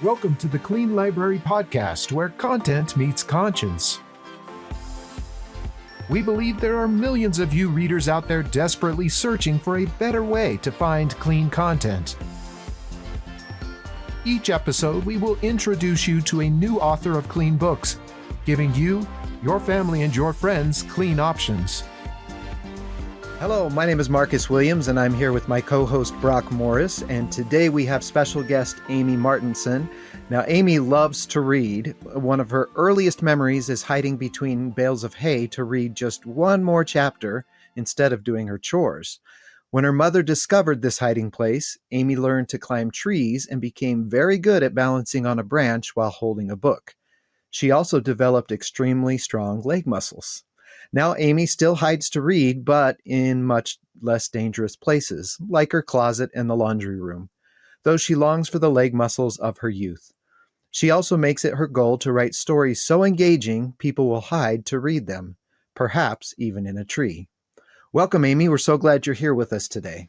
Welcome to the Clean Library Podcast, where content meets conscience. We believe there are millions of you readers out there desperately searching for a better way to find clean content. Each episode, we will introduce you to a new author of clean books, giving you, your family, and your friends clean options. Hello, my name is Marcus Williams, and I'm here with my co-host Brock Morris, and today we have special guest Amy Martinsen. Now, Amy loves to read. One of her earliest memories is hiding between bales of hay to read just one more chapter instead of doing her chores. When her mother discovered this hiding place, Amy learned to climb trees and became very good at balancing on a branch while holding a book. She also developed extremely strong leg muscles. Now Amy still hides to read, but in much less dangerous places, like her closet and the laundry room, though she longs for the leg muscles of her youth. She also makes it her goal to write stories so engaging people will hide to read them, perhaps even in a tree. Welcome, Amy. We're so glad you're here with us today.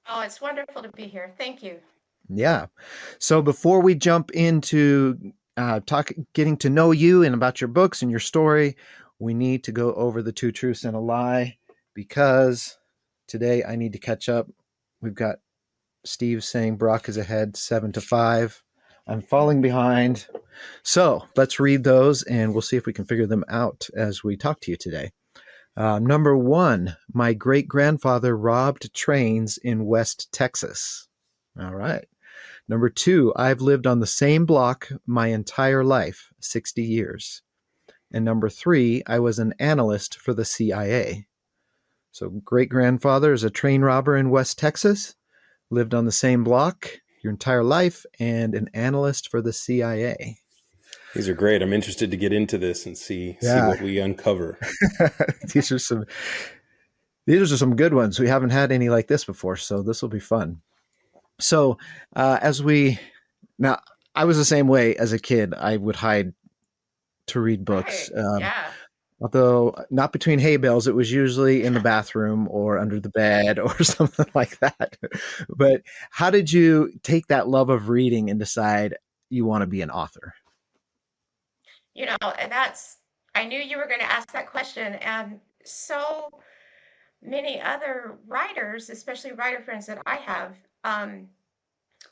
Oh, it's wonderful to be here. Thank you. Yeah. So before we jump into getting to know you and about your books and your story, we need to go over the two truths and a lie, because today I need to catch up. We've got Steve saying Brock is ahead 7-5. I'm falling behind. So let's read those and we'll see if we can figure them out as we talk to you today. Number 1, my great-grandfather robbed trains in West Texas. All right. Number 2, I've lived on the same block my entire life, 60 years. And number 3, I was an analyst for the CIA. So great-grandfather is a train robber in West Texas, lived on the same block your entire life, and an analyst for the CIA. These are great. I'm interested to get into this and see what we uncover. These are some good ones. We haven't had any like this before, so this will be fun. So I was the same way as a kid. I would hide to read books. Right. Yeah. Although not between hay bales, it was usually in the bathroom or under the bed or something like that. But how did you take that love of reading and decide you want to be an author? And I knew you were going to ask that question. And so many other writers, especially writer friends that I have,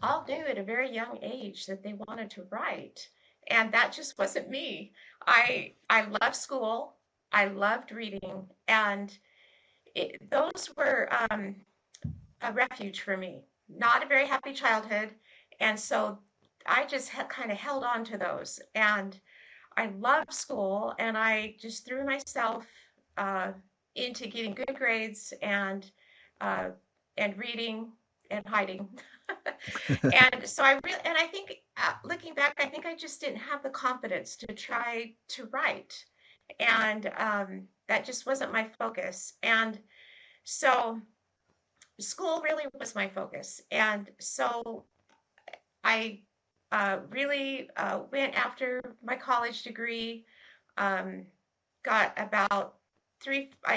all knew at a very young age that they wanted to write. And that just wasn't me. I loved school. I loved reading. And those were a refuge for me. Not a very happy childhood. And so I just kind of held on to those. And I loved school, and I just threw myself into getting good grades and reading and hiding. And so I think looking back, I think I just didn't have the confidence to try to write, and that just wasn't my focus. And so school really was my focus, and so I really went after my college degree, got about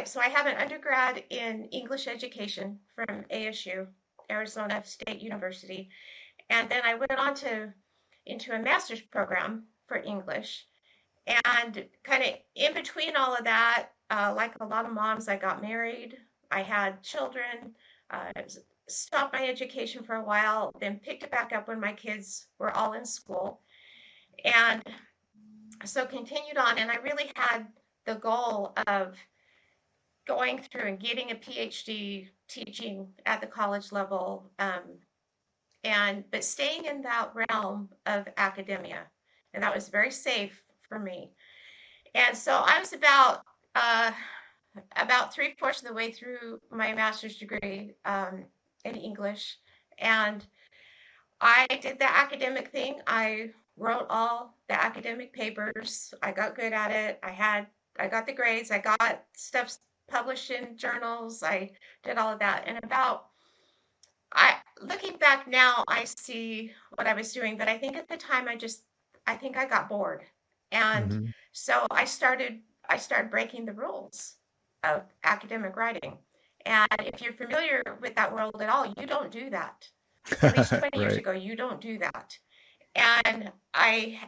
so I have an undergrad in English education from ASU, Arizona State University. And then I went on into a master's program for English. And kind of in between all of that, like a lot of moms, I got married, I had children, uh, stopped my education for a while, then picked it back up when my kids were all in school. And so continued on, and I really had the goal of going through and getting a PhD teaching at the college level, but staying in that realm of academia, and that was very safe for me. And so I was about 3/4 of the way through my master's degree in English, and I did the academic thing. I wrote all the academic papers. I got good at it. I got the grades. I got stuff published in journals. I did all of that. And looking back now, I see what I was doing, but I think at the time I think I got bored. And so I started breaking the rules of academic writing. And if you're familiar with that world at all, you don't do that. At least 20 years ago, you don't do that. And by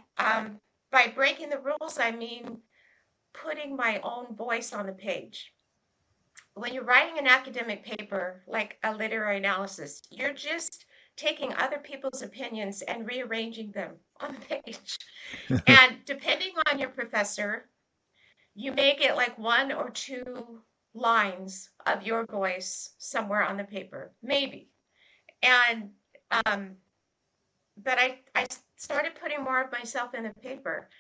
breaking the rules, I mean putting my own voice on the page. When you're writing an academic paper, like a literary analysis, you're just taking other people's opinions and rearranging them on the page. And depending on your professor, you may get like one or two lines of your voice somewhere on the paper, maybe. And um, but I started putting more of myself in the paper.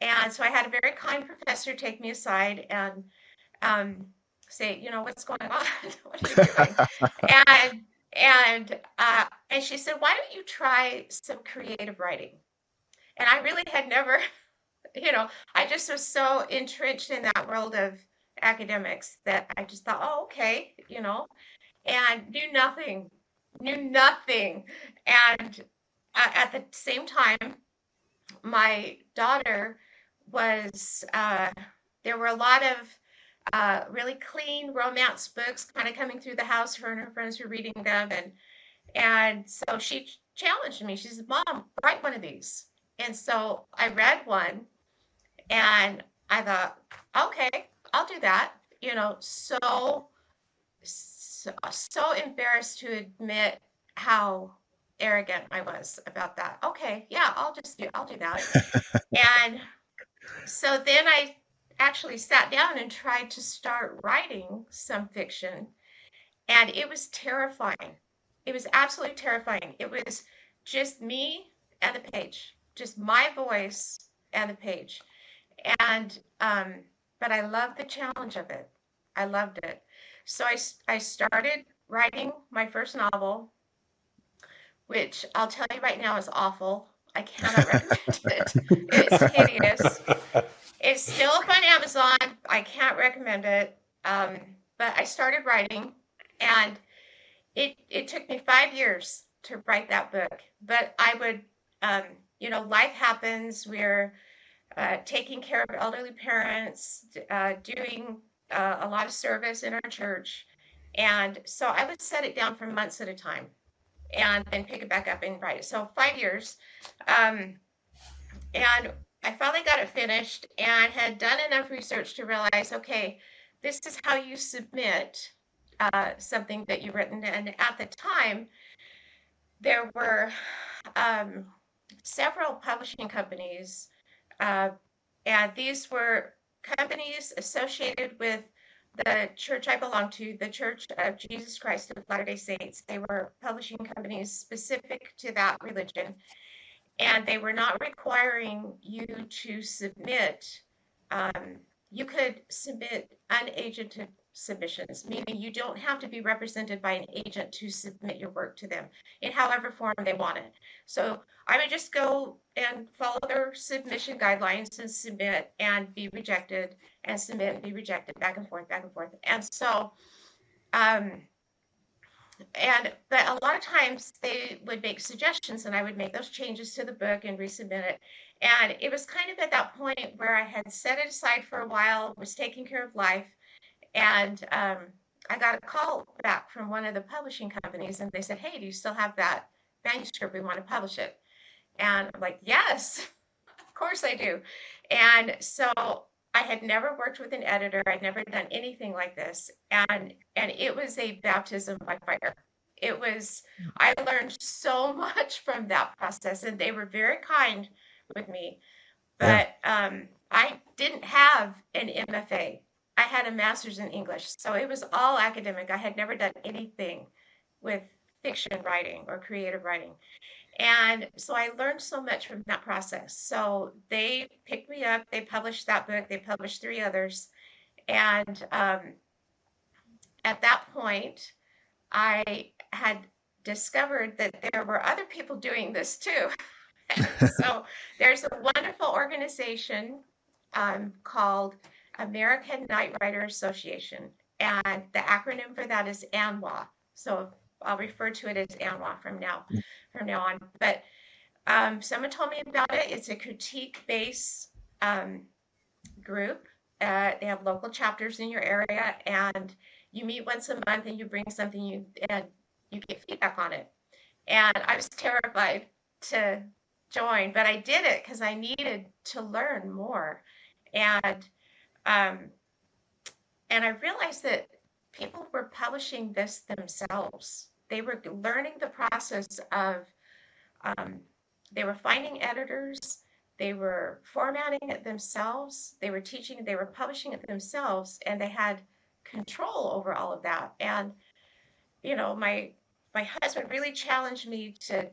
And so I had a very kind professor take me aside and um, say, what's going on? What are you doing? And and she said, why don't you try some creative writing? And I really had never, I just was so entrenched in that world of academics that I just thought, oh, okay, and knew nothing. And at the same time, my daughter was, there were a lot of really clean romance books kind of coming through the house. Her and her friends were reading them, and so she challenged me. She said, "Mom, write one of these." And so I read one, and I thought, "Okay, I'll do that." So embarrassed to admit how arrogant I was about that. Okay, yeah, I'll do that. And so then I actually sat down and tried to start writing some fiction, and it was terrifying. It was absolutely terrifying. It was just me and the page, just my voice and the page. And but I loved the challenge of it. I loved it. So I started writing my first novel, which I'll tell you right now is awful. I cannot recommend it. It's hideous. It's still up on Amazon. I can't recommend it. But I started writing, and it took me 5 years to write that book. But I would, life happens. We're taking care of elderly parents, doing a lot of service in our church. And so I would set it down for months at a time and then pick it back up and write it. So 5 years. And I finally got it finished and had done enough research to realize, okay, this is how you submit something that you've written. And at the time, there were several publishing companies, and these were companies associated with the church I belong to, the Church of Jesus Christ of Latter-day Saints. They were publishing companies specific to that religion, and they were not requiring you to submit. You could submit unagented submissions, meaning you don't have to be represented by an agent to submit your work to them in however form they want it. So I would just go and follow their submission guidelines and submit and be rejected and submit and be rejected, back and forth, back and forth. And so, but a lot of times they would make suggestions, and I would make those changes to the book and resubmit it. And it was kind of at that point where I had set it aside for a while, was taking care of life, and I got a call back from one of the publishing companies, and they said, "Hey, do you still have that manuscript? We want to publish it." And I'm like, "Yes, of course I do." And so I had never worked with an editor. I'd never done anything like this. And it was a baptism by fire. I learned so much from that process, and they were very kind with me. But I didn't have an MFA. I had a master's in English. So it was all academic. I had never done anything with fiction writing or creative writing. And so I learned so much from that process. So they picked me up, they published that book, they published 3 others. And at that point, I had discovered that there were other people doing this too. So there's a wonderful organization called American Night Writer Association. And the acronym for that is ANWA. So I'll refer to it as ANWA from now on. But someone told me about it. It's a critique-based group. They have local chapters in your area, and you meet once a month, and you bring something and you get feedback on it. And I was terrified to join, but I did it because I needed to learn more. And um, and I realized that people were publishing this themselves. They were learning the process of, um, they were finding editors, they were formatting it themselves, they were teaching, they were publishing it themselves, and they had control over all of that. And my husband really challenged me to,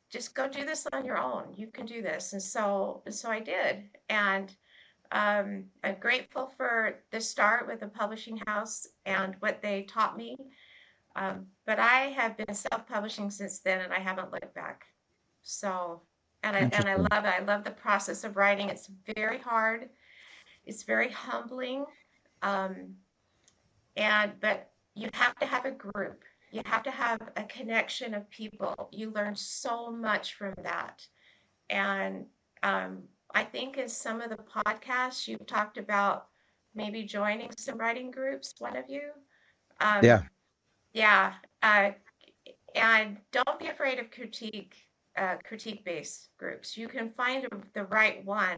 just go do this on your own. You can do this. And so I did. And I'm grateful for the start with the publishing house and what they taught me. But I have been self-publishing since then, and I haven't looked back. So, and I Interesting. love it. I love the process of writing. It's very hard. It's very humbling. Um, but you have to have a group. You have to have a connection of people. You learn so much from that. And I think in some of the podcasts you've talked about maybe joining some writing groups, one of you. Yeah. Um, yeah. Uh, and don't be afraid of critique-based groups. You can find the right one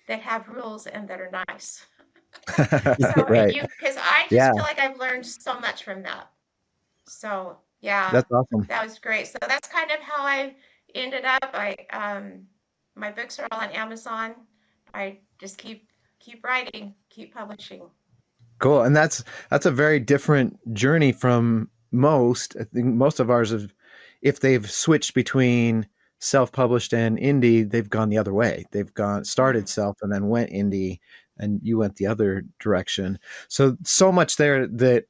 that have rules and that are nice. So Right. because I Yeah. just feel like I've learned so much from that. So yeah, That's awesome. that was great. So that's kind of how I ended up. My books are all on Amazon. I just keep writing, keep publishing. Cool. And that's a very different journey from most. I think most of ours have, if they've switched between self-published and indie, they've gone the other way. They've started Mhm. self and then went indie, and you went the other direction. So much there that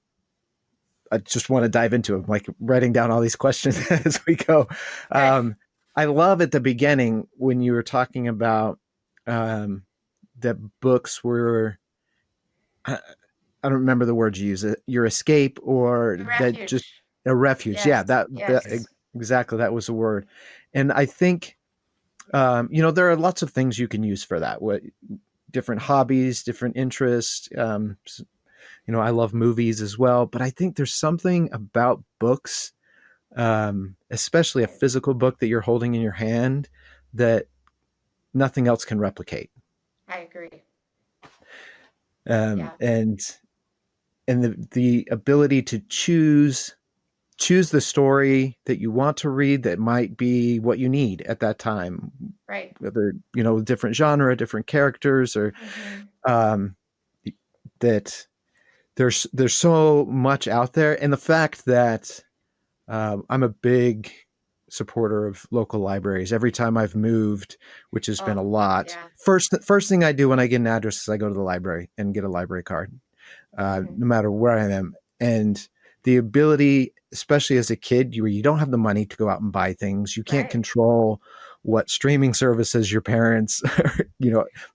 I just want to dive into. I'm like writing down all these questions as we go. Good. I love at the beginning when you were talking about um, that books were, I don't remember the word you use, your escape, or The that just refuge. a refuge. Yeah, Yes, that yes. exactly, that was the word. And I think there are lots of things you can use for that. What different hobbies, different interests. I love movies as well, but I think there's something about books, especially a Right. physical book that you're holding in your hand, that nothing else can replicate. I agree. Um, Yeah. and and the ability to choose the story that you want to read that might be what you need at that time, Right. whether different genre, different characters, or Hmm. um, that there's so much out there. And the fact that I'm a big supporter of local libraries. Every time I've moved, which has been a Oh, lot, yeah. first thing I do when I get an address is I go to the library and get a library card, Hmm. no matter where I am. And the ability, especially as a kid, where you don't have the money to go out and buy things, you can't Right. control what streaming services your parents,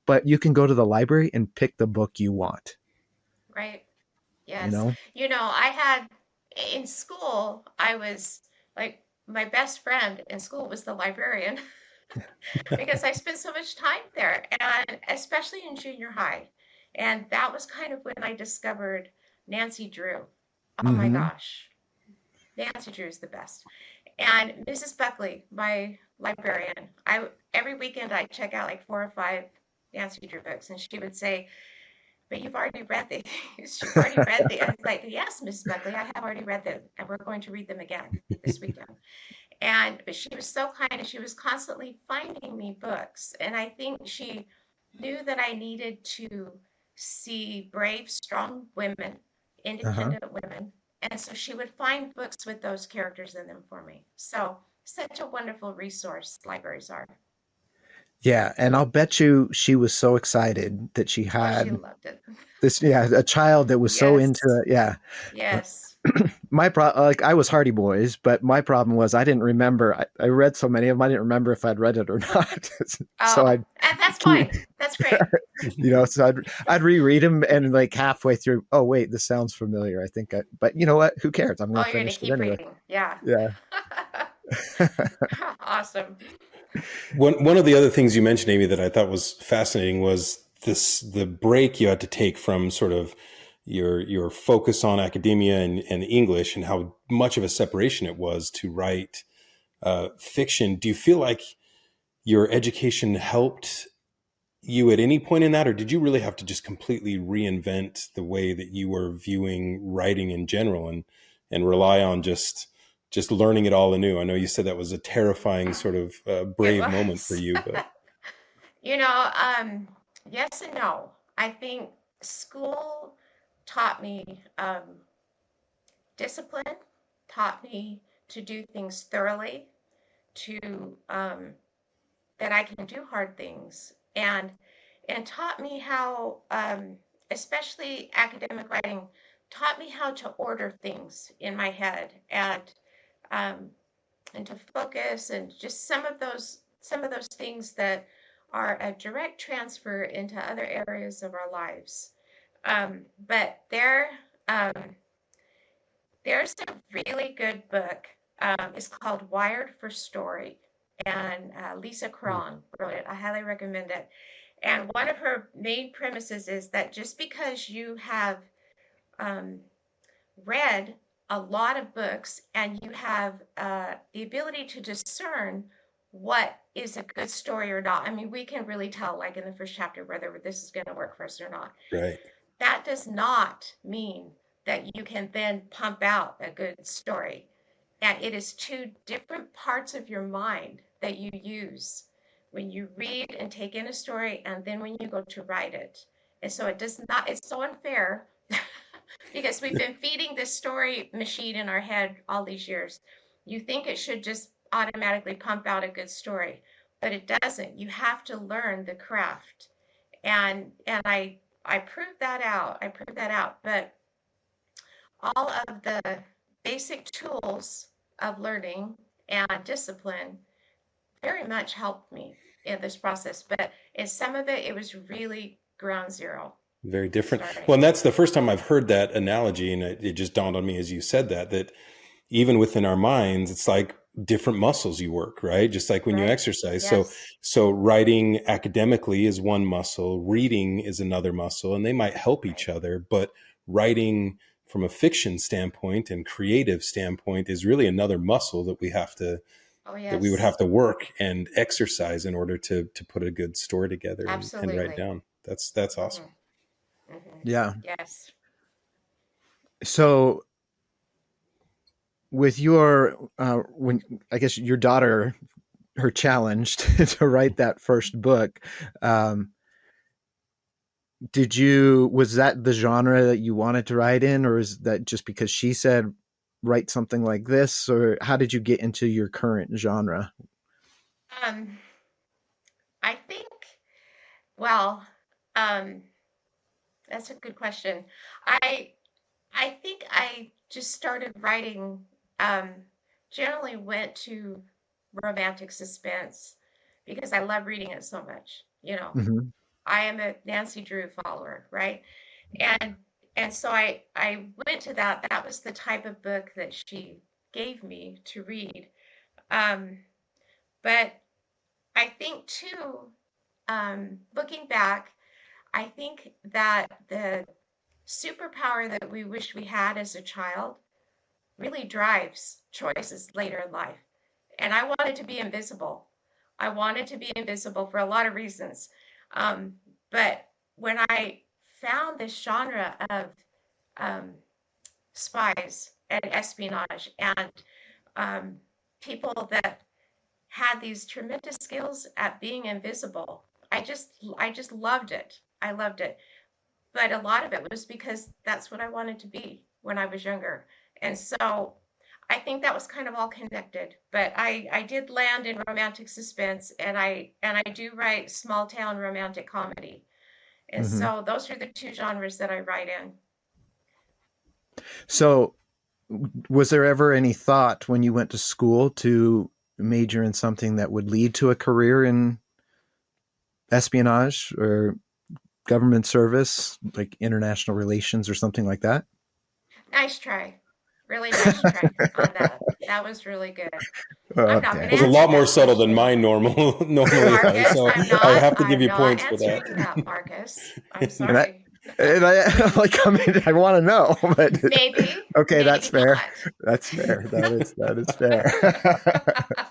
but you can go to the library and pick the book you want. Right. You Yes. know. I had in school, I was like, my best friend in school was the librarian because I spent so much time there, and especially in junior high. And that was kind of when I discovered Nancy Drew. Oh my Hmm. gosh. Nancy Drew is the best. And Mrs. Buckley, my librarian, I every weekend I check out like 4 or 5 Nancy Drew books, and she would say, "But you've already read these. You've already read these." I was like, "Yes, Mrs. Buckley, I have already read them, and we're going to read them again this weekend." But she was so kind, and she was constantly finding me books, and I think she knew that I needed to see brave, strong women, Uh-huh. independent women, and so she would find books with those characters in them for me. So such a wonderful resource libraries are. Yeah, and I'll bet you she was so excited that she Oh, she had loved it. this, yeah, a child that was so Yes, into it. Yeah. yes. Like I was Hardy Boys, but my problem was I didn't remember. I read so many of them, I didn't remember if I'd read it or not. So Oh, I'd and that's keep, fine. That's great. so I'd reread them and like halfway through, oh wait, this sounds familiar. I think but you know what? Who cares? I'm going Oh, to you're gonna finish it keep anyway. reading. Yeah. Yeah. Awesome. One of the other things you mentioned, Amy, that I thought was fascinating was the break you had to take from sort of your focus on academia and English, and how much of a separation it was to write fiction. Do you feel like your education helped you at any point in that, or did you really have to just completely reinvent the way that you were viewing writing in general and rely on just learning it all anew? I know you said that was a terrifying sort of It brave moment for was. you, but You know, yes and no. I think school taught me discipline, taught me to do things thoroughly, to that I can do hard things, and taught me how, especially academic writing, taught me how to order things in my head um, and to focus and just some of those things that are a direct transfer into other areas of our lives. But um, there's a really good book. It's called Wired for Story, and Lisa Cron wrote it. I highly recommend it. And one of her main premises is that just because you have um, read a lot of books and you have the ability to discern what is a good story or not. I mean, we can really tell, like in the first chapter, whether this is going to work for us or not. right. That does not mean that you can then pump out a good story. And it is two different parts of your mind that you use when you read and take in a story and then when you go to write it. And so it does not, it's so unfair because we've been feeding this story machine in our head all these years. You think it should just automatically pump out a good story, but it doesn't. You have to learn the craft. And I proved that out. I proved that out. But all of the basic tools of learning and discipline very much helped me in this process. But in some of it, it was really ground zero. Very different. Starting. Well, and that's the first time I've heard that analogy, and it just dawned on me as you said that even within our minds, it's like different muscles you work, right? Just like when you Right. exercise. Yes. So writing academically is one muscle, reading is another muscle, and they might help each other, but writing from a fiction standpoint and creative standpoint is really another muscle that we Oh, would yes. have to work and exercise in order to put a good story together and write Absolutely. down. That's awesome. Yeah. Yes. So with your when I guess your daughter, her challenge to write that first book, was that the genre that you wanted to write in, or is that just because she said write something like this, or how did you get into your current genre? Um, I think, well, um, that's a good question. I I think I just started writing, um, generally went to romantic suspense because I love reading it so much. You know, Mm-hmm. I am a Nancy Drew follower, right? And and so I went to that. That was the type of book that she gave me to read. Um, but I think too, looking back, I think that the superpower that we wish we had as a child really drives choices later in life. And I wanted to be invisible. I wanted to be invisible for a lot of reasons. Um, but when I found this genre of um, spies and espionage and um, people that had these tremendous skills at being invisible, I just loved it. I loved it. But a lot of it was because that's what I wanted to be when I was younger. And so I think that was kind of all connected. But I did land in romantic suspense, and I do write small town romantic comedy. And Mm-hmm. so those are the two genres that I write in. So was there ever any thought when you went to school to major in something that would lead to a career in espionage or government service, like international relations or something like that? Nice try. Really nice try on that. That was really good. I'm not Okay. going It to was a answer lot more that subtle than question. mine normally are. Marcus, So I'm I not have to give I'm you not points for answering that. that, Marcus. I'm And I, sorry. and I like, I mean, I want to know, but Maybe, okay, that's maybe fair. not. That's fair. That is fair.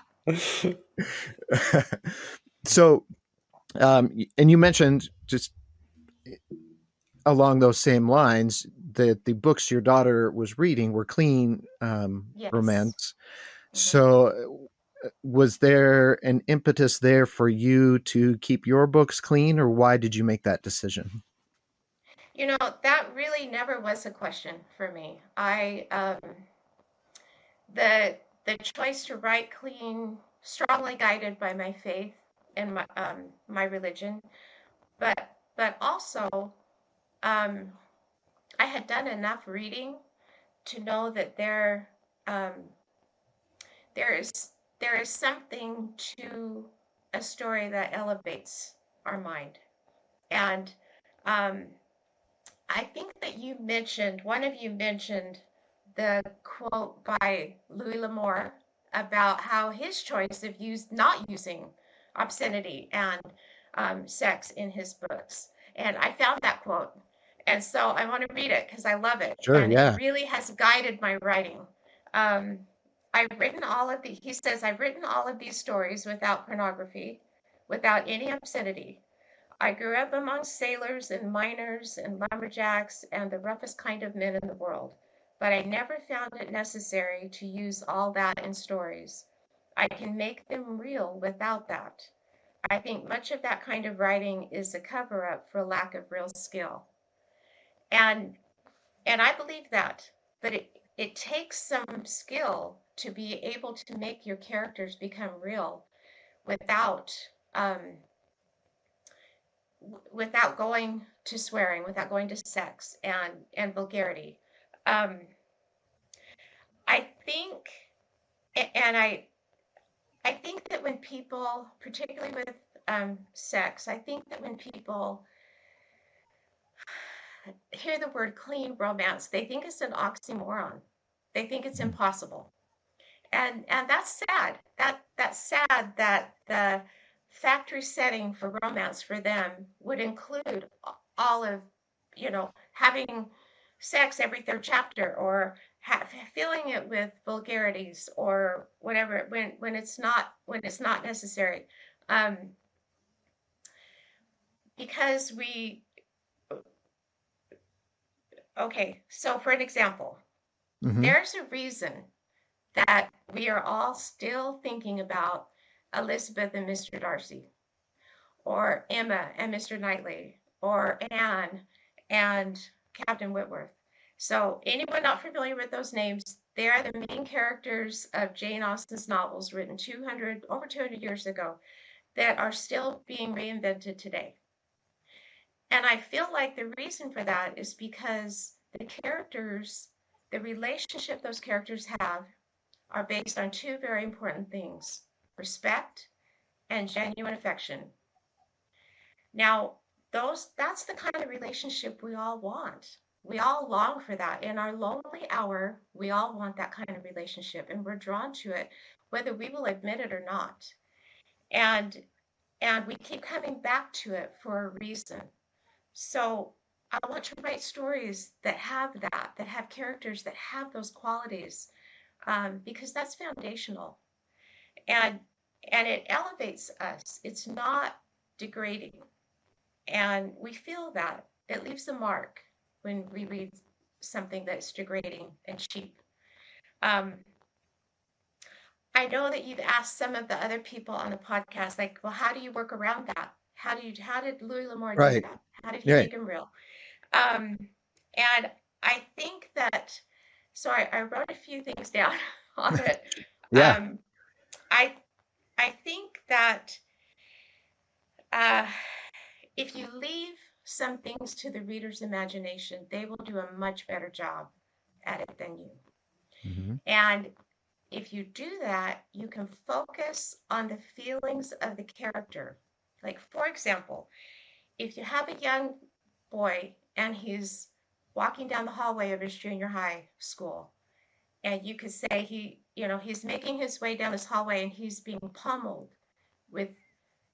So, and you mentioned just along those same lines that the books your daughter was reading were clean Yes. romance. Hmm. So, was there an impetus there for you to keep your books clean, or why did you make that decision? You know, that really never was a question for me. The choice to write clean, strongly guided by my faith and my religion, but also um, I had done enough reading to know that um, there is there is something to a story that elevates our mind. And um, I think that one of you mentioned the quote by Louis L'Amour about how his choice of not using obscenity and sex in his books. And I found that quote. And so I want to read it because I love it. Sure, And it yeah. really has guided my writing. Um, he says, I've written all of these stories without pornography, without any obscenity. I grew up among sailors and miners and lumberjacks and the roughest kind of men in the world, but I never found it necessary to use all that in stories. I can make them real without that. I think much of that kind of writing is a cover up for lack of real skill. And I believe that, but it takes some skill to be able to make your characters become real without um, without going to swearing, without going to sex and vulgarity. Um, I think, and I think that when people, particularly with sex, I think that when people hear the word clean romance, they think it's an oxymoron. They think it's impossible, and that's sad. That's sad that the factory setting for romance for them would include all of, having sex every third chapter or filling it with vulgarities or whatever when it's not necessary. um, because we Okay, so for an example, Hmm. there's a reason that we are all still thinking about Elizabeth and Mr. Darcy, or Emma and Mr. Knightley, or Anne and Captain Whitworth. So, anyone not familiar with those names, they are the main characters of Jane Austen's novels written over 200 years ago that are still being reinvented today. And I feel like the reason for that is because the relationship those characters have, are based on two very important things: respect and genuine affection. Now, that's the kind of relationship we all want. We all long for that. In our lonely hour, we all want that kind of relationship and we're drawn to it, whether we will admit it or not. And we keep coming back to it for a reason. So I want to write stories that have that have characters that have those qualities, because that's foundational. And it elevates us. It's not degrading. And we feel that. It leaves a mark when we read something that's degrading and cheap. Um, I know that you've asked some of the other people on the podcast, like, well, how do you work around that? How did Louis L'Amour do Right. that? How did he Right. make him real? Um, and I think that, so I wrote a few things down on it. Yeah. Um, I I think that uh, if you leave some things to the reader's imagination, they will do a much better job at it than you. Hmm. And if you do that, you can focus on the feelings of the character. Like, for example, if you have a young boy and he's walking down the hallway of his junior high school, and you could say he's making his way down this hallway and he's being pummeled with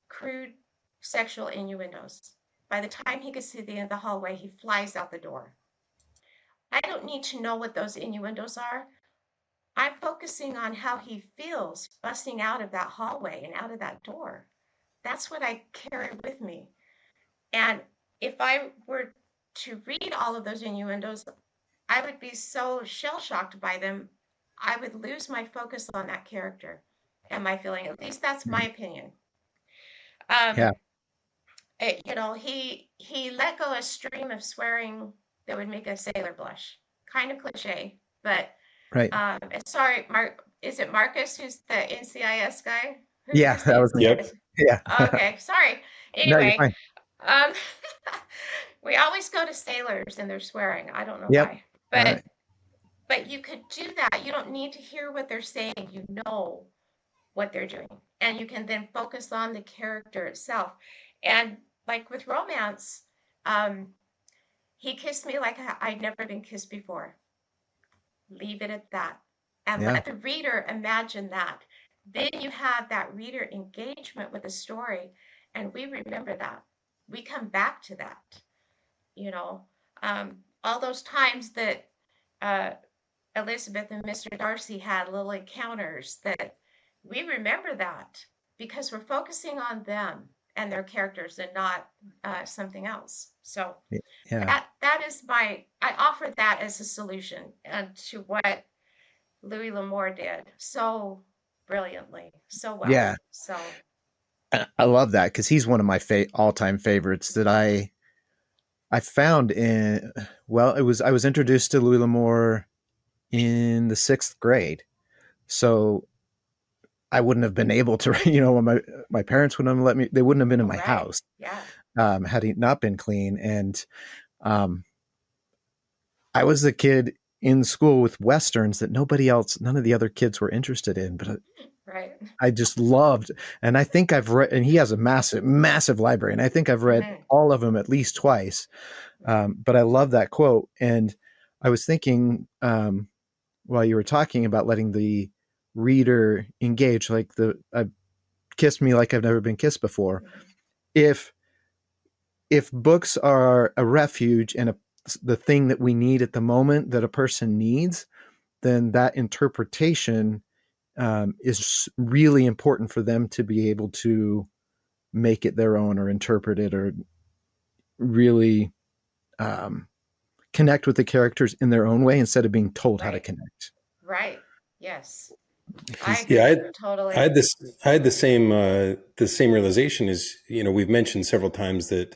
crude sexual innuendos. By the time he gets to the end of the hallway, he flies out the door. I don't need to know what those innuendos are. I'm focusing on how he feels busting out of that hallway and out of that door. That's what I carry with me. And if I were to read all of those innuendos, I would be so shell shocked by them. I would lose my focus on that character and my feeling. At least that's my opinion. Yeah. Um, he let go a stream of swearing that would make a sailor blush. Kind of cliche, but Right. sorry, Mark. Is it Marcus who's the NCIS guy? Yeah. Who's the That was me. Yep. NCIS? Yeah. Okay, sorry. No, you're Anyway, fine. um, we always go to sailors and they're swearing. I don't know Yep. why, All but right. you could do that. You don't need to hear what they're saying. You know what they're doing, and you can then focus on the character itself. And like with romance, um, he kissed me like I'd never been kissed before. Leave it at that, and Yeah. let the reader imagine that. Then you have that reader engagement with the story, and we remember that. We come back to that. You know, all those times that uh, Elizabeth and Mr. Darcy had little encounters, that we remember that because we're focusing on them and their characters and not something else. So Yeah. that is I offer that as a solution to what Louis L'Amour did so brilliantly, so well. Yeah. So I love that because he's one of my all-time favorites that I found in, well, I was introduced to Louis L'Amour in the 6th grade. So I wouldn't have been able to, when my parents wouldn't have let me, they wouldn't have been in all my right, house, yeah, had he not been clean. And, um, I was the kid in school with Westerns that none of the other kids were interested in, but right, I just loved, and I think I've read, and he has a massive, massive library, and I think I've read mm-hmm. all of them at least twice. But I love that quote. And I was thinking, while you were talking about letting the reader engage, like kiss me like I've never been kissed before. Mm-hmm. If books are a refuge and the thing that we need at the moment that a person needs, then that interpretation is really important for them to be able to make it their own or interpret it or really um, connect with the characters in their own way instead of being told how to Right, connect. right, yes, I Because Yeah, agree totally. I had the same realization as, we've mentioned several times that,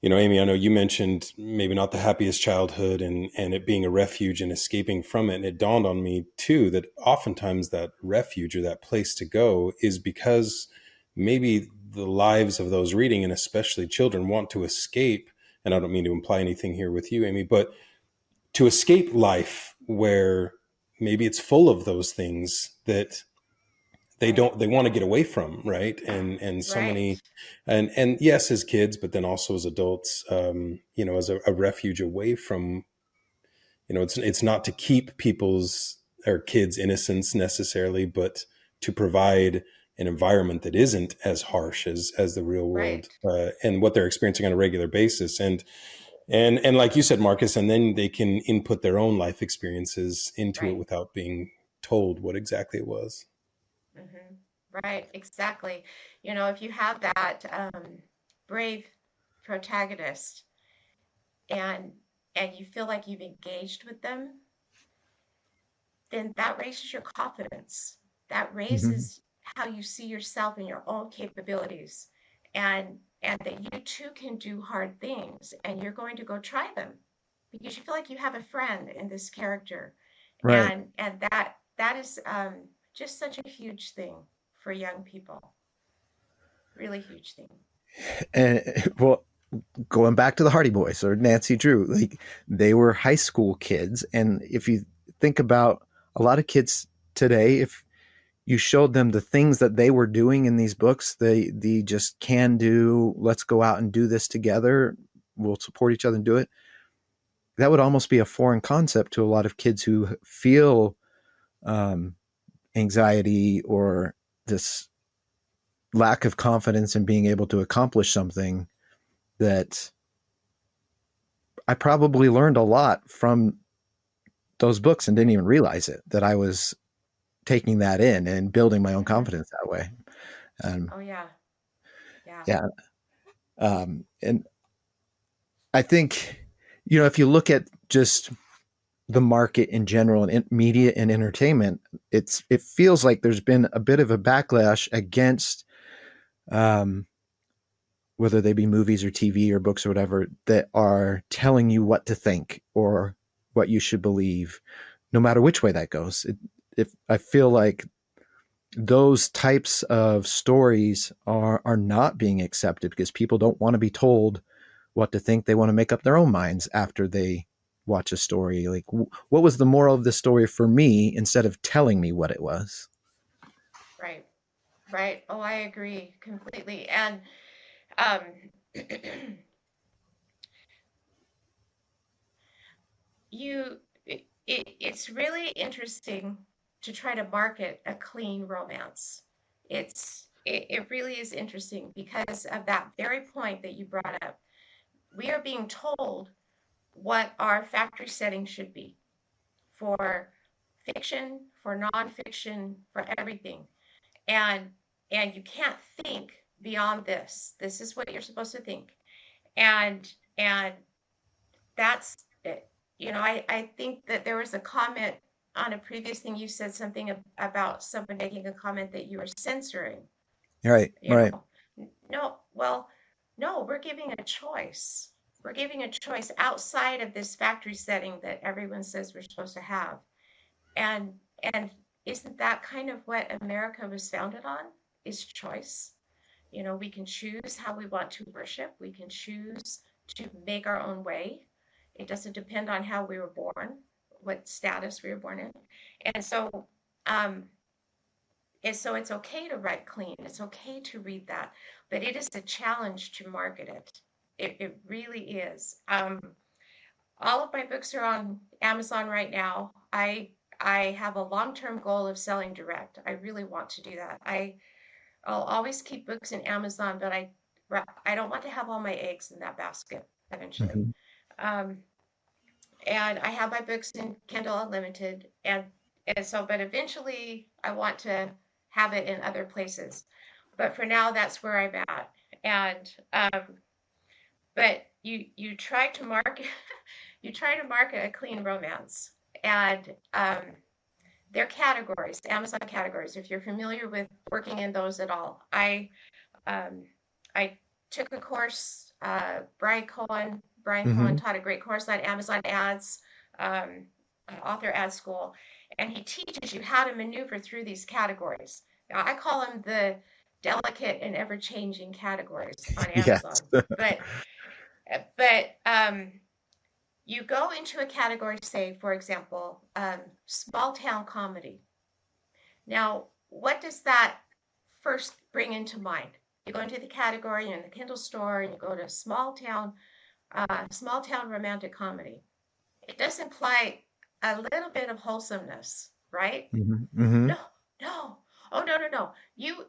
Amy, I know you mentioned maybe not the happiest childhood and it being a refuge and escaping from it. And it dawned on me too that oftentimes that refuge or that place to go is because maybe the lives of those reading, and especially children, want to escape. And I don't mean to imply anything here with you, Amy, but to escape life where maybe it's full of those things that Right, they want to get away from, right? And so right, many, and yes, as kids, but then also as adults, as a refuge away from, it's not to keep people's or kids' innocence necessarily, but to provide an environment that isn't as harsh as the real right, world and what they're experiencing on a regular basis. And like you said, Marcus, and then they can input their own life experiences into it right. without being told what exactly it was. Hmm. Right, exactly. If you have that brave protagonist and you feel like you've engaged with them, then that raises your confidence. That Mhm. raises how you see yourself and your own capabilities, and that you too can do hard things, and you're going to go try them because you feel like you have a friend in this character, Right. and that is just such a huge thing for young people. Really huge thing. And well, going back to the Hardy Boys or Nancy Drew, like they were high school kids. And if you think about a lot of kids today, if you showed them the things that they were doing in these books, they just can do, let's go out and do this together. We'll support each other and do it. That would almost be a foreign concept to a lot of kids who feel um, anxiety or this lack of confidence in being able to accomplish something. That I probably learned a lot from those books and didn't even realize it, that I was taking that in and building my own Mhm. confidence that way. Oh yeah. Yeah. Yeah. And I think, if you look at just the market in general and media and entertainment, it feels like there's been a bit of a backlash against, um, whether they be movies or TV or books or whatever, that are telling you what to think or what you should believe, no matter which way that goes. If I feel like those types of stories are not being accepted because people don't want to be told what to think. They want to make up their own minds after they watch a story. Like, what was the moral of the story for me, instead of telling me what it was? Right. Right. Oh, I agree completely. And um, it's really interesting to try to market a clean romance. It really is interesting because of that very point that you brought up. We are being told what our factory setting should be for fiction, for nonfiction, for everything. And and you can't think beyond this. This is what you're supposed to think. And that's it. I think that there was a comment on a previous thing you said something about someone making a comment that you were censoring, Right, you right. know. No, well, no, we're giving a choice. We're giving a choice outside of this factory setting that everyone says we're supposed to have. And and isn't that kind of what America was founded on? Is choice. We can choose how we want to worship. We can choose to make our own way. It doesn't depend on how we were born, what status we were born in. And so, um, it's okay to write clean. It's okay to read that, but it is a challenge to market it. It really is. All of my books are on Amazon right now. I have a long-term goal of selling direct. I really want to do that. I'll always keep books in Amazon, but I don't want to have all my eggs in that basket eventually. Hmm. Um, and I have my books in Kindle Unlimited, and so, but eventually I want to have it in other places. But for now, that's where I'm at. And but you try to market you try to market a clean romance, and they're categories, Amazon categories. If you're familiar with working in those at all, um, I took a course. Brian Cohen Hmm. taught a great course on Amazon ads, um, author ad school, and he teaches you how to maneuver through these categories. Now, I call them the delicate and ever-changing categories on Yes. Amazon. But you go into a category, say, for example, small town comedy. Now, what does that first bring into mind? You go into the category in the Kindle store and you go to small town romantic comedy. It does imply a little bit of wholesomeness, right? Hmm. Hmm. No, no. Oh, no, no, no. You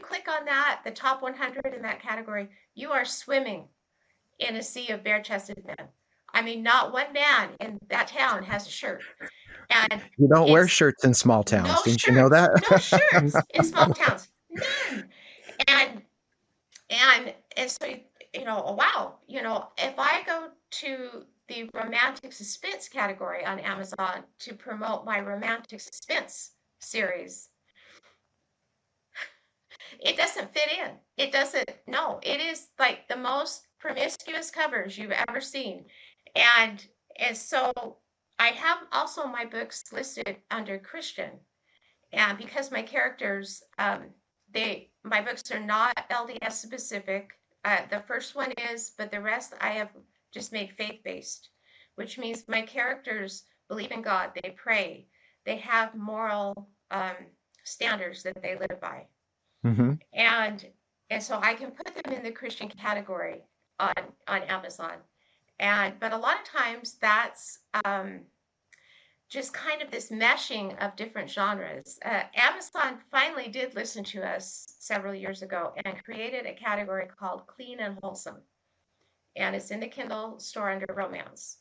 click on that, the top 100 in that category, you are swimming in a sea of bare-chested men. I mean, not one man in that town has a shirt. And You don't wear it's shirts in small towns. no Didn't you know shirts, no that? shirts in small towns. None. And and so wow, if I go to the romantic suspense category on Amazon to promote my romantic suspense series, it doesn't fit in. It doesn't. No, it is like the most promiscuous covers you've ever seen, and so I have also my books listed under Christian, and because my characters, my books are not LDS specific. The first one is, but the rest I have just made faith based, which means my characters believe in God, they pray, they have moral standards that they live by, Hmm. and so I can put them in the Christian category on Amazon, but a lot of times that's just kind of this meshing of different genres. Amazon finally did listen to us several years ago and created a category called Clean and Wholesome. And it's in the Kindle store under romance.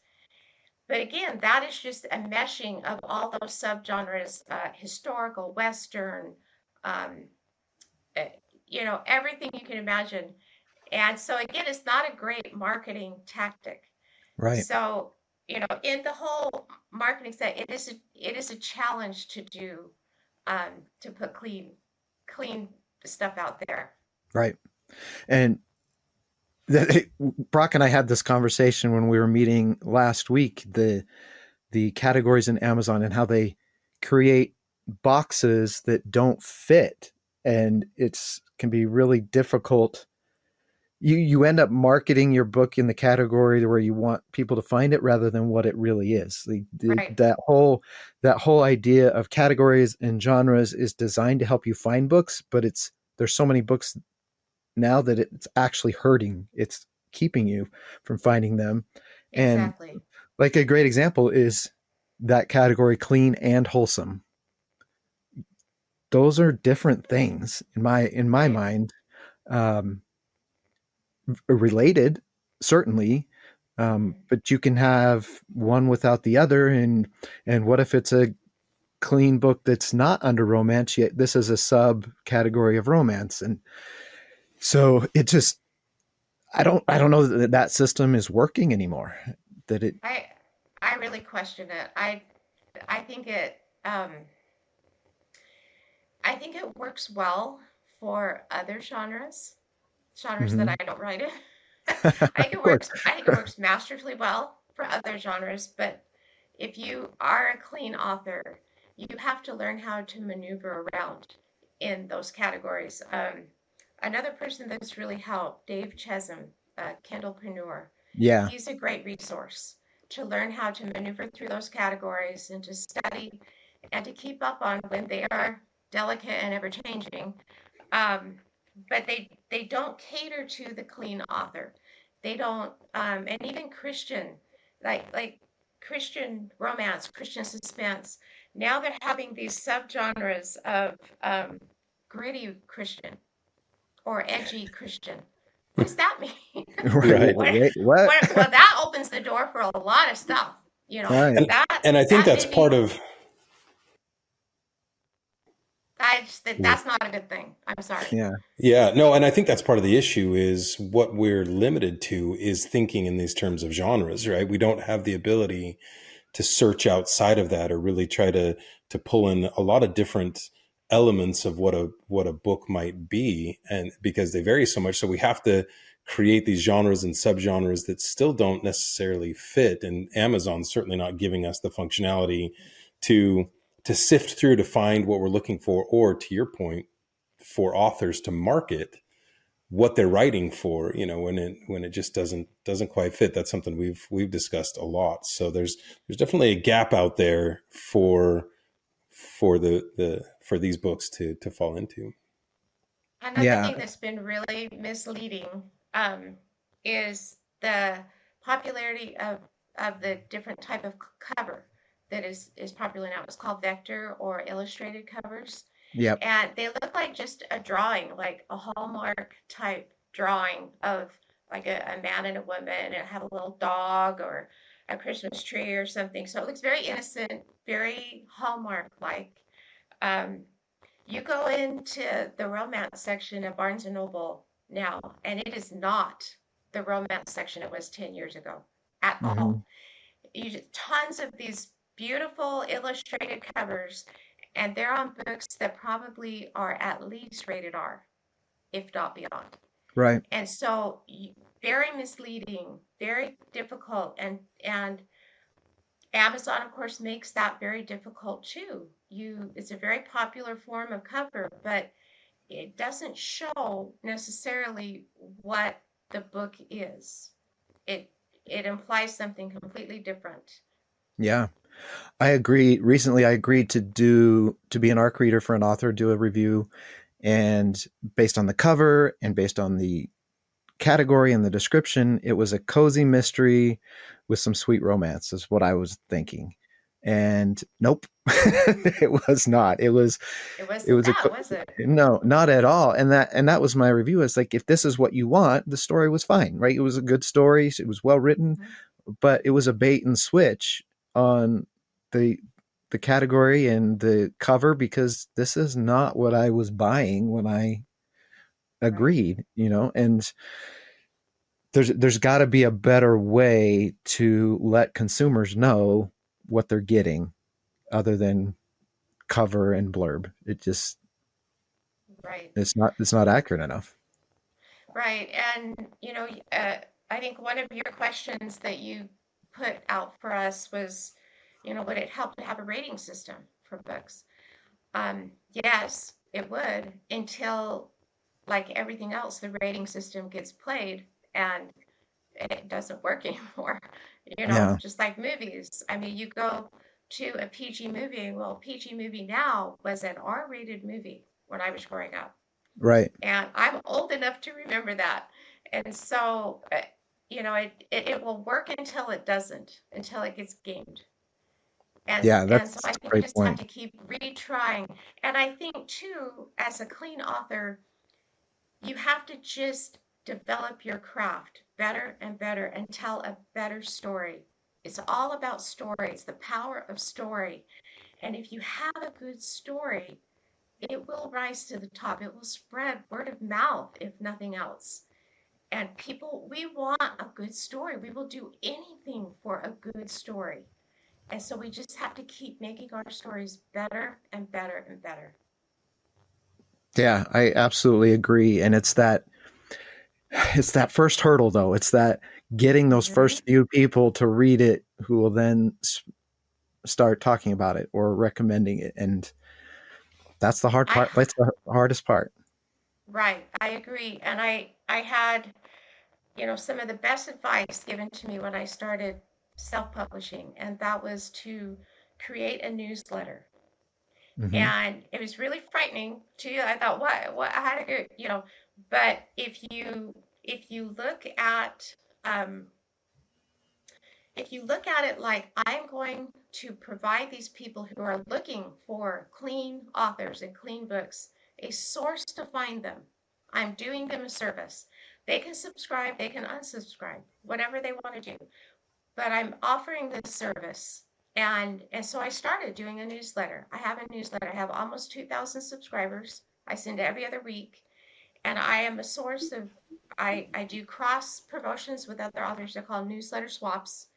But again, that is just a meshing of all those subgenres, historical, Western, um, uh, everything you can imagine. And so again, it's not a great marketing tactic. Right. So, in the whole marketing set, it is a challenge to do, to put clean stuff out there. Right. And Brock and I had this conversation when we were meeting last week, the categories in Amazon and how they create boxes that don't fit. And it's can be really difficult. You end up marketing your book in the category where you want people to find it rather than what it really is. Right. That whole idea of categories and genres is designed to help you find books, but there's so many books now that it's actually hurting. It's keeping you from finding them. And Exactly. like a great example is that category, clean and wholesome. Those are different things in my Right. mind. Um, Related, certainly, Mhm. but you can have one without the other. And what if it's a clean book that's not under romance yet? This is a subcategory of romance, and so it just I don't know that that system is working anymore. That it I I really question it. I think I think it works well for other genres that Mhm. I don't write in. Of course. I think it works masterfully well for other genres, but if you are a clean author, you have to learn how to maneuver around in those categories. Another person that's really helped, Dave Chesum, Kindlepreneur. Yeah. He's a great resource to learn how to maneuver through those categories and to study and to keep up on when they are delicate and ever changing. Um, but they don't cater to the clean author. They don't, and even Christian, like Christian romance, Christian suspense. Now they're having these subgenres of gritty Christian or edgy Christian. What does that mean? Right. Right. Wait, what? Well, that opens the door for a lot of stuff. Right. And I think That that's may part be of that's not a good thing. I'm sorry. Yeah. Yeah, no, and I think that's part of the issue is what we're limited to is thinking in these terms of genres, right? We don't have the ability to search outside of that or really try to pull in a lot of different elements of what a book might be, and because they vary so much, so we have to create these genres and subgenres that still don't necessarily fit, and Amazon's certainly not giving us the functionality to sift through to find what we're looking for, or to your point, for authors to market what they're writing for, when it just doesn't quite fit. That's something we've discussed a lot. So there's definitely a gap out there for these books to fall into. Another Yeah. thing that's been really misleading, is the popularity of the different type of cover that is popular now. It's called vector or illustrated covers, Yep. and they look like just a drawing, like a Hallmark type drawing of like a man and a woman, and have a little dog or a Christmas tree or something. So it looks very innocent, very Hallmark like. Um, you go into the romance section of Barnes and Noble now, and it is not the romance section it was 10 years ago at Hmm. all. Tons of these beautiful illustrated covers, and they're on books that probably are at least rated R, if not beyond. Right. And so, very misleading, very difficult, and Amazon, of course, makes that very difficult too. It's a very popular form of cover, but it doesn't show necessarily what the book is. It it implies something completely different. Yeah. I agree. Recently, I agreed to be an ARC reader for an author, do a review, and based on the cover and based on the category and the description, it was a cozy mystery with some sweet romance, is what I was thinking. And nope, it was not. It It wasn't was that, was it? no, not at all. And that was my review. It's like, if this is what you want, the story was fine, right? It was a good story. It was well written, Mhm. but it was a bait and switch on the the category and the cover, because this is not what I was buying when I Right. agreed, and there's got to be a better way to let consumers know what they're getting other than cover and blurb. Right. It's not accurate enough. Right. And, I think one of your questions that you put out for us was, would it help to have a rating system for books? Yes, it would, until, like everything else, the rating system gets played and it doesn't work anymore. Yeah, Just like movies. I mean, you go to a PG movie. Well, PG movie now was an R-rated movie when I was growing up. right. And I'm old enough to remember that. And so, it will work until it doesn't, until it gets gamed. Yeah, And so that's I a think you great just have point. to keep retrying. And I think too, as a clean author, you have to just develop your craft better and better and tell a better story. It's all about stories, the power of story. And if you have a good story, it will rise to the top. It will spread word of mouth, if nothing else. And people, we want a good story. We will do anything for a good story. And so we just have to keep making our stories better and better and better. Yeah, I absolutely agree. And it's that first hurdle, though. It's that getting those Mm-hmm. first few people to read it who will then start talking about it or recommending it. And that's the hard I part. That's the hardest part. Right, I agree. And I had, some of the best advice given to me when I started self-publishing, and that was to create a newsletter. Hmm. And it was really frightening too. I thought, what, how to go, but if you look at, um, if you look at it like I'm going to provide these people who are looking for clean authors and clean books a source to find them, I'm doing them a service. They can subscribe, they can unsubscribe, whatever they want to do, but I'm offering this service. And so I started doing a newsletter. I have a newsletter. I have almost 2,000 subscribers. I send it every other week, and I am a source of. I do cross promotions with other authors. They're called newsletter swaps,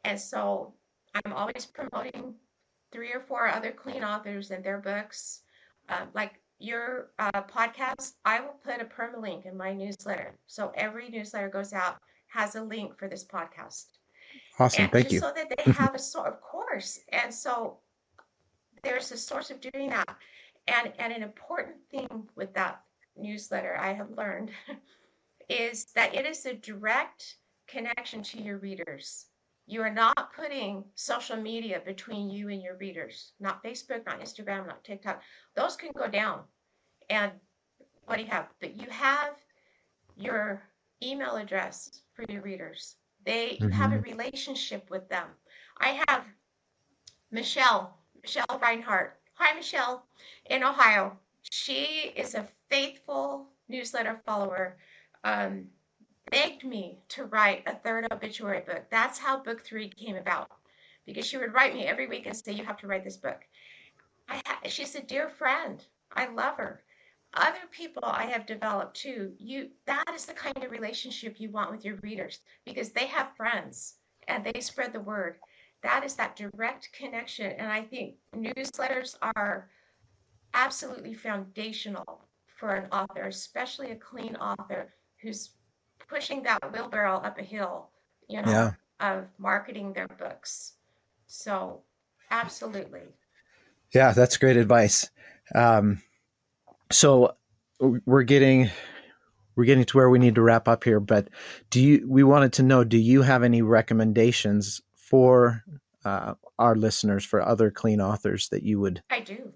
and so I'm always promoting 3 or 4 other clean authors and their books. Like your podcast, I will put a permalink in my newsletter. So every newsletter goes out has a link for this podcast. Awesome. And Thank just you. so that they have a sort of course. And so there's a source of doing that. And an important thing with that newsletter I have learned is that it is a direct connection to your readers. You are not putting social media between you and your readers. Not Facebook, not Instagram, not TikTok. Those can go down. And what do you have? But you have your email address for your readers. You have a Hmm. relationship with them. I have Michelle Reinhardt. Hi, Michelle, in Ohio. She is a faithful newsletter follower. Um, Begged me to write a third obituary book. That's how book 3 came about. Because she would write me every week and say, "You have to write this book." She's a dear friend. I love her. Other people I have developed too. That is the kind of relationship you want with your readers because they have friends and they spread the word. That is that direct connection. And I think newsletters are absolutely foundational for an author, especially a clean author who's pushing that wheelbarrow up a hill, Yeah. of marketing their books. So, absolutely. Yeah, that's great advice. Um, so we're getting we're getting to where we need to wrap up here, but we wanted to know, do you have any recommendations for our listeners, for other clean authors that you would? I do.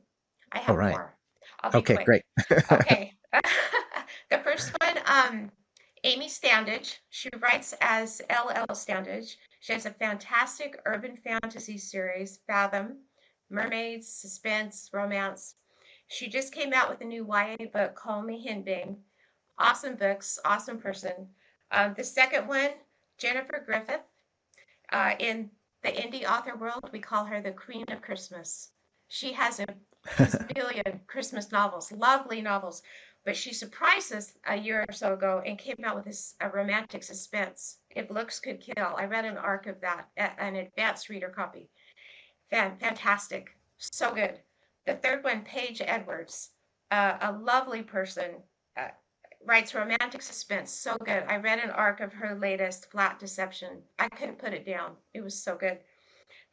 I All have right. more. I'll be Okay, quick. great. Okay. The first one, Amy Standage. She writes as LL Standage. She has a fantastic urban fantasy series, Fathom, mermaids, suspense, romance. She just came out with a new YA book, Call Me Hinbing. Awesome books, awesome person. The second one, Jennifer Griffith. In the indie author world, we call her the Queen of Christmas. She has a gazillion Christmas novels, lovely novels, but she surprised us a year or so ago and came out with a romantic suspense. If Looks Could Kill. I read an arc of that, an advanced reader copy. Fantastic, so good. The third one, Paige Edwards, a lovely person, uh, writes romantic suspense, so good. I read an arc of her latest, Flat Deception. I couldn't put it down. It was so good.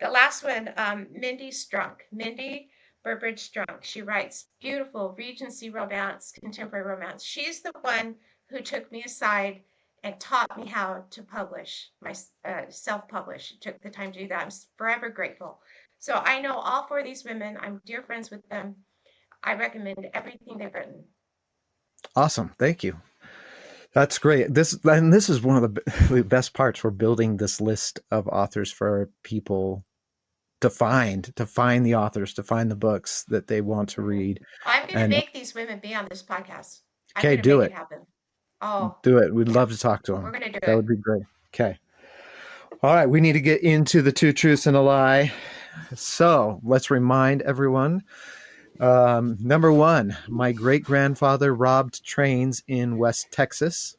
The last one, Mindy Strunk. Mindy Burbridge Strunk. She writes beautiful Regency romance, contemporary romance. She's the one who took me aside and taught me how to publish, my self-publish. Took the time to do that. I'm forever grateful. So I know all four of these women. I'm dear friends with them. I recommend everything they've written. Awesome. Thank you. That's great. This is one of the best parts for building this list of authors for people to find the authors, to find the books that they want to read. I'm going to And make these women be on this podcast. I'm okay, going to do make it. it happen. Oh, Do it. We'd yeah. love to talk to them. We're going to do That it. would be great. Okay. All right. We need to get into the two truths and a lie. So let's remind everyone. Number one, my great-grandfather robbed trains in West Texas.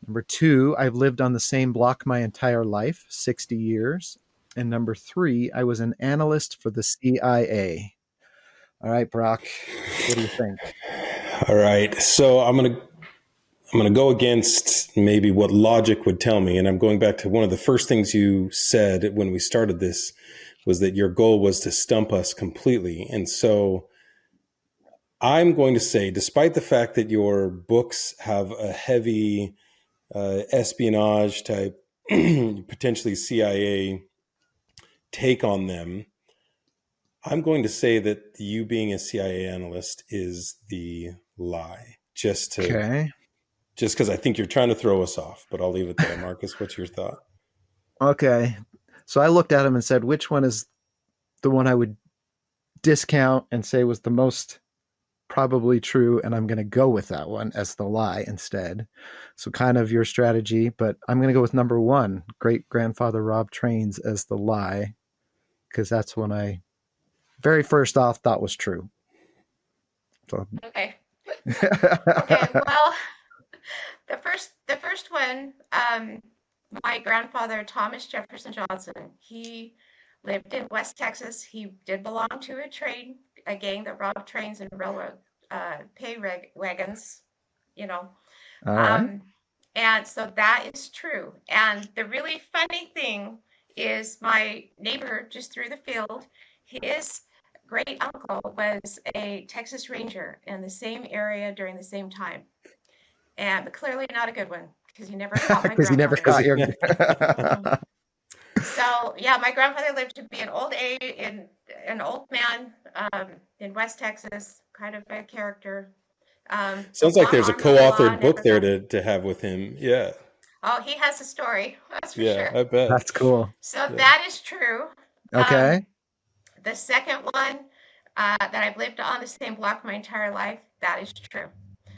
Number two, I've lived on the same block my entire life, 60 years. And number three, I was an analyst for the CIA. All right, Brock, what do you think? All right. So I'm going to go against maybe what logic would tell me. And I'm going back to one of the first things you said when we started this was that your goal was to stump us completely. And so I'm going to say, despite the fact that your books have a heavy espionage type, potentially CIA take on them, I'm going to say that you being a CIA analyst is the lie. Just because I think you're trying to throw us off, but I'll leave it there. Marcus, what's your thought? Okay. So I looked at him and said, which one is the one I would discount and say was the most probably true? And I'm going to go with that one as the lie instead. So kind of your strategy, but I'm going to go with number one, great-grandfather robbed trains, as the lie, because that's when I very first off thought was true. So. Okay. Okay. Well, the first one, my grandfather, Thomas Jefferson Johnson, he lived in West Texas. He did belong to a gang that robbed trains and railroad wagons, you know. All right. And so that is true. And the really funny thing is my neighbor just through the field, his great uncle was a Texas Ranger in the same area during the same time. And but clearly not a good one because he never caught my Because he never caught your. So yeah, my grandfather lived to be an old man in West Texas, kind of a character. Sounds like there's a co-authored book there to have with him. Yeah. Oh, he has a story. That's for Yeah, sure. I bet. That's cool. So that is true. Okay. The second one, that I've lived on the same block my entire life, that is true.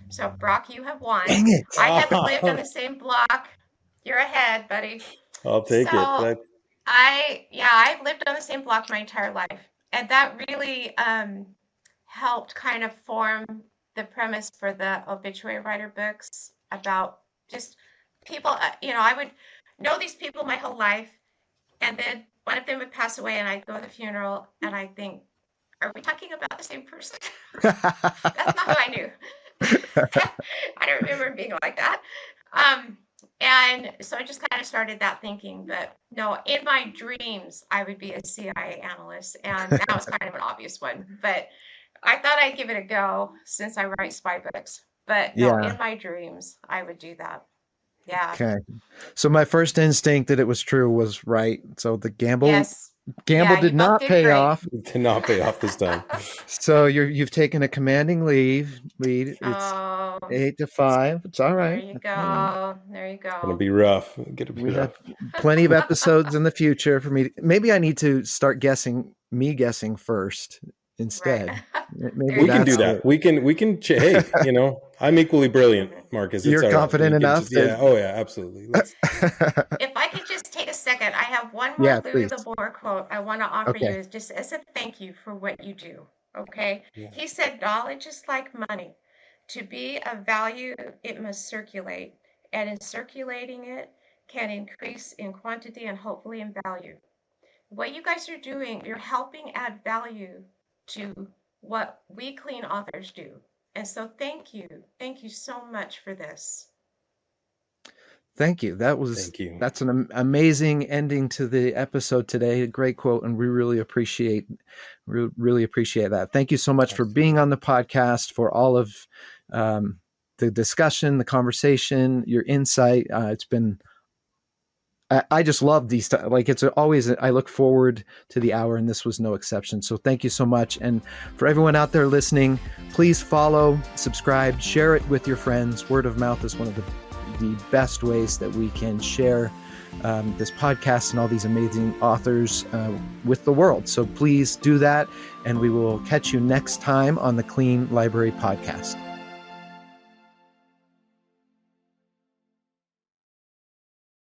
So Brock, you have won. Dang it. I haven't lived on the same block. You're ahead, buddy. I'll take it. I've lived on the same block my entire life. And that really helped kind of form the premise for the obituary writer books about just people, I would know these people my whole life, and then one of them would pass away and I'd go to the funeral and I think, are we talking about the same person? That's not who I knew. I don't remember being like that. And so I just kind of started that thinking, but no, in my dreams, I would be a CIA analyst. And that was kind of an obvious one, but I thought I'd give it a go since I write spy books. But no, in my dreams, I would do that. Yeah. Okay. So my first instinct that it was true was right. So the gamble did not pay off. It did not pay off this time. So you've taken a commanding lead. It's 8-5. It's all right. There you go. There you go. It's gonna be rough. We have plenty of episodes in the future for me. Maybe I need to start guessing first instead. Right. Maybe we can do that. We can. Hey, I'm equally brilliant, Marcus. You're confident enough. Yeah. Oh yeah. Absolutely. If I could just take a second. I have one more Yeah, Louis please. Labor quote I want to offer you Okay. is just as a thank you for what you do. Okay. Yeah. He said, knowledge is like money. To be of value, it must circulate. And in circulating it can increase in quantity and hopefully in value. What you guys are doing, you're helping add value to what we clean authors do. And so thank you. Thank you so much for this. Thank you. Thank you. That's an amazing ending to the episode today. A great quote, and we really appreciate that. Thank you so much for being on the podcast, for all of the discussion, the conversation, your insight. It's been I just love these. Like it's always, I look forward to the hour, and this was no exception. So thank you so much. And for everyone out there listening, please follow, subscribe, share it with your friends. Word of mouth is one of the best ways that we can share this podcast and all these amazing authors with the world. So please do that, and we will catch you next time on the Clean Library Podcast.